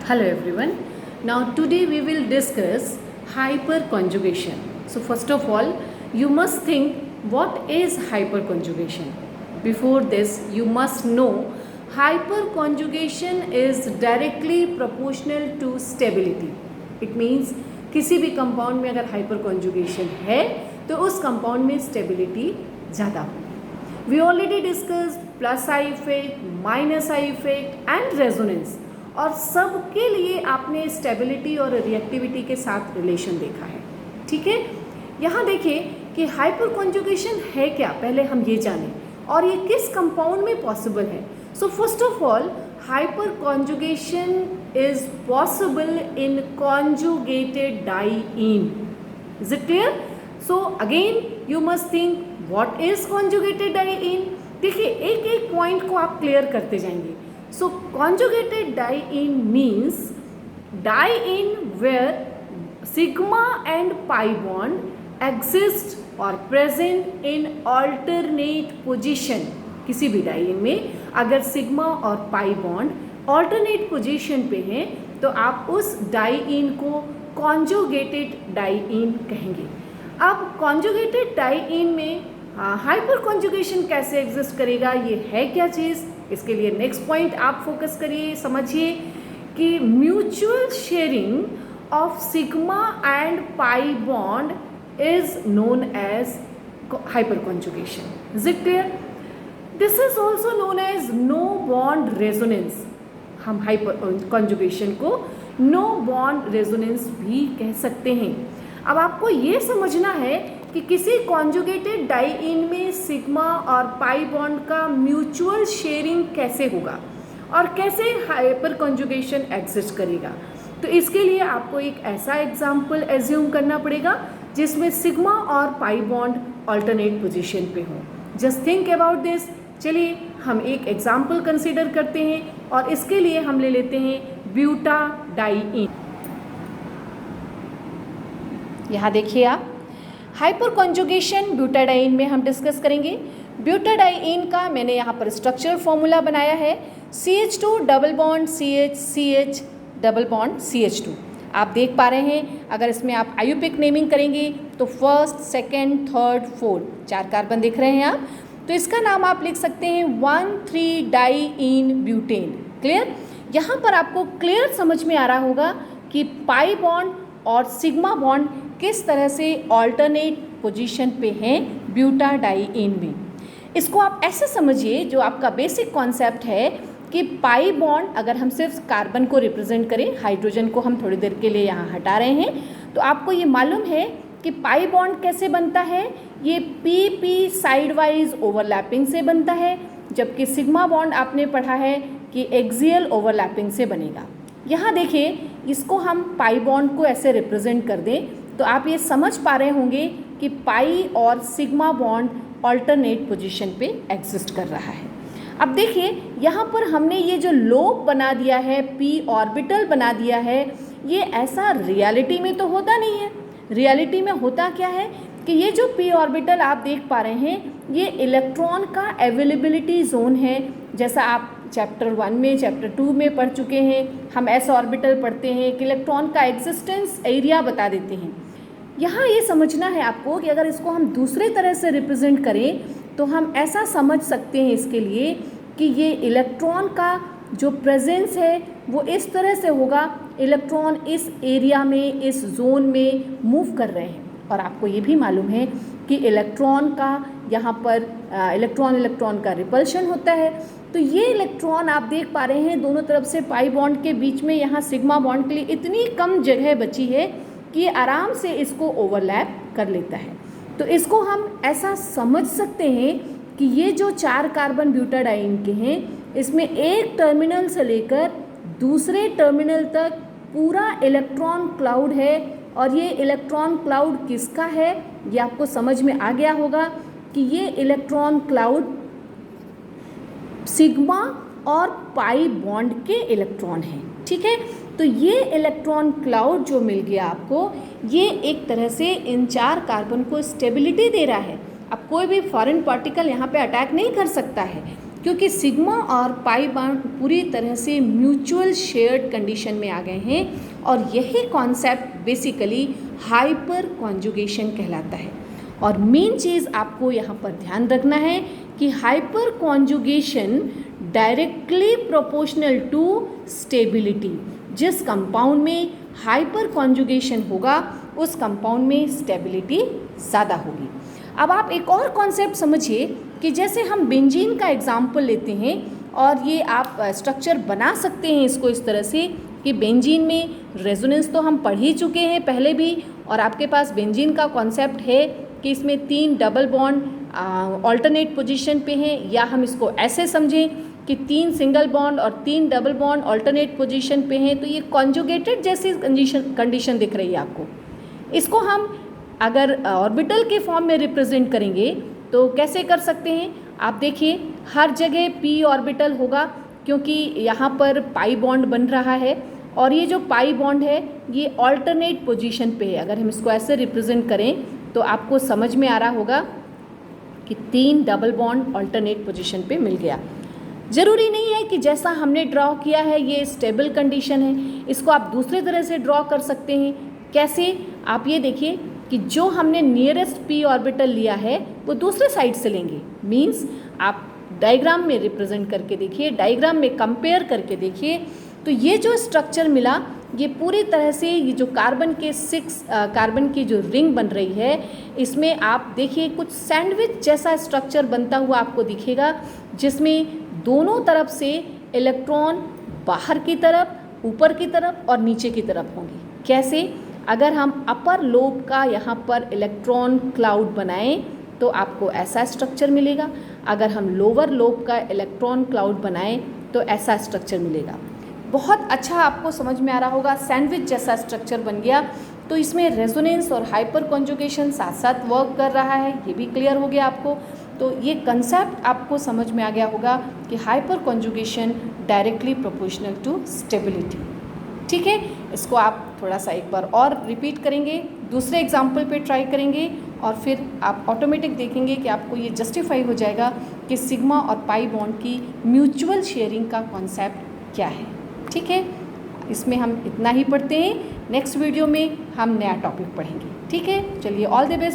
Hello everyone. Now today we will discuss hyperconjugation. So first of all, you must think what is hyperconjugation. Before this, you must know hyperconjugation is directly proportional to stability. It means किसी भी compound में अगर हाइपरकॉन्जुगेशन है तो उस compound में stability ज़्यादा हो. We already discuss plus I effect, minus I effect and resonance, और सबके लिए आपने स्टेबिलिटी और रिएक्टिविटी के साथ रिलेशन देखा है. ठीक है, यहाँ देखिए कि हाइपरकॉन्जुगेशन है क्या, पहले हम ये जानें और ये किस कंपाउंड में पॉसिबल है. So first of all, hyperconjugation is possible in conjugated diene. Is it clear? So again you must think what is conjugated diene. देखिए एक एक पॉइंट को आप क्लियर करते जाएंगे. So conjugated diene means diene where sigma and pi bond exist or present in alternate position. किसी भी diene में अगर सिग्मा और पाई बॉन्ड ऑल्टरनेट पोजीशन पे हैं तो आप उस डाइइन को कॉन्जुगेटेड डाइइन कहेंगे. अब कॉन्जुगेटेड डाइइन में हाइपर कॉन्जुगेशन कैसे एग्जिस्ट करेगा, ये है क्या चीज़, इसके लिए नेक्स्ट पॉइंट आप फोकस करिए, समझिए कि mutual sharing of sigma and pi bond is known as hyper conjugation. Is it clear? This is also known as no bond resonance. हम हाइपर कॉन्जुगेशन को नो बॉन्ड रेजोनेंस भी कह सकते हैं. अब आपको ये समझना है कि किसी कॉन्जुगेटेड डाइइन में सिग्मा और पाई बॉन्ड का म्यूचुअल शेयरिंग कैसे होगा और कैसे हाइपर कॉन्जुगेशन एग्जिस्ट करेगा. तो इसके लिए आपको एक ऐसा एग्जाम्पल एज्यूम करना पड़ेगा जिसमें सिग्मा और पाई बॉन्ड ऑल्टरनेट पोजिशन पे हों. Just think about this. चलिए हम एक एग्जाम्पल कंसीडर करते हैं और इसके लिए हम ले लेते हैं ब्यूटाडाइइन. यहाँ देखिए आप, हाइपर कॉन्जुगेशन ब्यूटाडाइइन में हम डिस्कस करेंगे. ब्यूटाडाइइन का मैंने यहाँ पर स्ट्रक्चर फॉर्मूला बनाया है CH2 double bond CH CH double bond CH2. आप देख पा रहे हैं, अगर इसमें आप आयुपिक नेमिंग करेंगे तो first, second, third, fourth 4 carbon दिख रहे हैं आप. तो इसका नाम आप लिख सकते हैं 1,3-डाइइन ब्यूटेन. क्लियर? यहाँ पर आपको क्लियर समझ में आ रहा होगा कि पाई बॉन्ड और सिग्मा बॉन्ड किस तरह से ऑल्टरनेट पोजीशन पे हैं ब्यूटाडाइइन में. इसको आप ऐसे समझिए, जो आपका बेसिक कॉन्सेप्ट है कि पाई बॉन्ड अगर हम सिर्फ कार्बन को रिप्रेजेंट करें, हाइड्रोजन को हम थोड़ी देर के लिए यहाँ हटा रहे हैं, तो आपको ये मालूम है कि पाई बॉन्ड कैसे बनता है. ये PP साइड वाइज ओवरलैपिंग से बनता है, जबकि सिग्मा बॉन्ड आपने पढ़ा है कि एक्सियल ओवरलैपिंग से बनेगा. यहाँ देखिए, इसको हम पाई बॉन्ड को ऐसे रिप्रेजेंट कर दें तो आप ये समझ पा रहे होंगे कि पाई और सिग्मा बॉन्ड ऑल्टरनेट पोजीशन पे एग्जिस्ट कर रहा है. अब देखिए यहाँ पर हमने ये जो लोब बना दिया है, p ऑर्बिटल बना दिया है, ये ऐसा रियलिटी में तो होता नहीं है. रियलिटी में होता क्या है कि ये जो p ऑर्बिटल आप देख पा रहे हैं, ये इलेक्ट्रॉन का अवेलेबिलिटी जोन है. जैसा आप चैप्टर 1 में, चैप्टर 2 में पढ़ चुके हैं, हम s ऑर्बिटल पढ़ते हैं कि इलेक्ट्रॉन का एग्जिस्टेंस एरिया बता देते हैं. यहाँ ये समझना है आपको कि अगर इसको हम दूसरे तरह से रिप्रेजेंट करें तो हम ऐसा समझ सकते हैं इसके लिए कि ये इलेक्ट्रॉन का जो प्रेजेंस है वो इस तरह से होगा, इलेक्ट्रॉन इस एरिया में, इस जोन में मूव कर रहे हैं. और आपको ये भी मालूम है कि इलेक्ट्रॉन का यहाँ पर इलेक्ट्रॉन का रिपल्शन होता है. तो ये इलेक्ट्रॉन आप देख पा रहे हैं दोनों तरफ से पाई बॉन्ड के बीच में, यहाँ सिग्मा बॉन्ड के लिए इतनी कम जगह बची है कि आराम से इसको ओवरलैप कर लेता है. तो इसको हम ऐसा समझ सकते हैं कि ये जो 4 कार्बन ब्यूटाडाइइन के हैं, इसमें एक टर्मिनल से लेकर दूसरे टर्मिनल तक पूरा इलेक्ट्रॉन क्लाउड है. और ये इलेक्ट्रॉन क्लाउड किसका है, ये आपको समझ में आ गया होगा कि ये इलेक्ट्रॉन क्लाउड सिग्मा और पाई बॉन्ड के इलेक्ट्रॉन हैं. ठीक है, तो ये इलेक्ट्रॉन क्लाउड जो मिल गया आपको, ये एक तरह से इन 4 कार्बन को स्टेबिलिटी दे रहा है. अब कोई भी फॉरेन पार्टिकल यहाँ पे अटैक नहीं कर सकता है. क्योंकि सिग्मा और पाई बॉन्ड पूरी तरह से म्यूचुअल शेयर्ड कंडीशन में आ गए हैं और यही कॉन्सेप्ट बेसिकली हाइपर कॉन्जुगेशन कहलाता है। और मेन चीज़ आपको यहाँ पर ध्यान रखना है कि hyper conjugation directly proportional to stability. जिस कंपाउंड में हाइपर कॉन्जुगेशन होगा उस कंपाउंड में स्टेबिलिटी ज़्यादा होगी। अब आप एक और कॉन्सेप्ट समझिए कि जैसे हम बेंजीन का एग्जाम्पल लेते हैं और ये आप स्ट्रक्चर बना सकते हैं इसको इस तरह से कि बेंजीन में रेजोनेंस तो हम पढ़ ही चुके हैं पहले भी, और आपके पास बेंजीन का कॉन्सेप्ट है कि इसमें 3 डबल बॉन्ड ऑल्टरनेट पोजीशन पे हैं, या हम इसको ऐसे समझें कि 3 सिंगल बॉन्ड और 3 डबल बॉन्ड ऑल्टरनेट पोजीशन पे हैं। तो ये कॉन्जुगेटेड जैसी कंडीशन दिख रही है आपको। इसको हम अगर ऑर्बिटल के फॉर्म में रिप्रेजेंट करेंगे तो कैसे कर सकते हैं? आप देखिए हर जगह p ऑर्बिटल होगा क्योंकि यहाँ पर पाई बॉन्ड बन रहा है और ये जो पाई बॉन्ड है ये ऑल्टरनेट पोजीशन पे है। अगर हम इसको ऐसे रिप्रेजेंट करें तो आपको समझ में आ रहा होगा कि 3 डबल बॉन्ड ऑल्टरनेट पोजीशन पे मिल गया। ज़रूरी नहीं है कि जैसा हमने ड्रॉ किया है ये स्टेबल कंडीशन है, इसको आप दूसरे तरह से ड्रॉ कर सकते हैं। कैसे? आप ये देखिए कि जो हमने नियरेस्ट p ऑर्बिटल लिया है वो दूसरे साइड से लेंगे। मींस आप डायग्राम में रिप्रेजेंट करके देखिए, डायग्राम में कंपेयर करके देखिए, तो ये जो स्ट्रक्चर मिला ये पूरी तरह से ये जो कार्बन के 6 कार्बन की जो रिंग बन रही है इसमें आप देखिए कुछ सैंडविच जैसा स्ट्रक्चर बनता हुआ आपको दिखेगा, जिसमें दोनों तरफ से इलेक्ट्रॉन बाहर की तरफ, ऊपर की तरफ और नीचे की तरफ होंगे। कैसे? अगर हम अपर लोब का यहाँ पर इलेक्ट्रॉन क्लाउड बनाएं तो आपको ऐसा स्ट्रक्चर मिलेगा। अगर हम लोअर लोब का इलेक्ट्रॉन क्लाउड बनाएं तो ऐसा स्ट्रक्चर मिलेगा। बहुत अच्छा आपको समझ में आ रहा होगा, सैंडविच जैसा स्ट्रक्चर बन गया। तो इसमें रेजोनेंस और हाइपर कॉन्जुगेशन साथ साथ वर्क कर रहा है, ये भी क्लियर हो गया आपको। तो ये कंसेप्ट आपको समझ में आ गया होगा कि hyper conjugation directly proportional to stability. ठीक है, इसको आप थोड़ा सा एक बार और रिपीट करेंगे, दूसरे एग्जाम्पल पे ट्राई करेंगे और फिर आप ऑटोमेटिक देखेंगे कि आपको ये जस्टिफाई हो जाएगा कि सिग्मा और पाई बॉन्ड की म्यूचुअल शेयरिंग का कॉन्सेप्ट क्या है। ठीक है, इसमें हम इतना ही पढ़ते हैं। नेक्स्ट वीडियो में हम नया टॉपिक पढ़ेंगे। ठीक है, चलिए, ऑल द बेस्ट।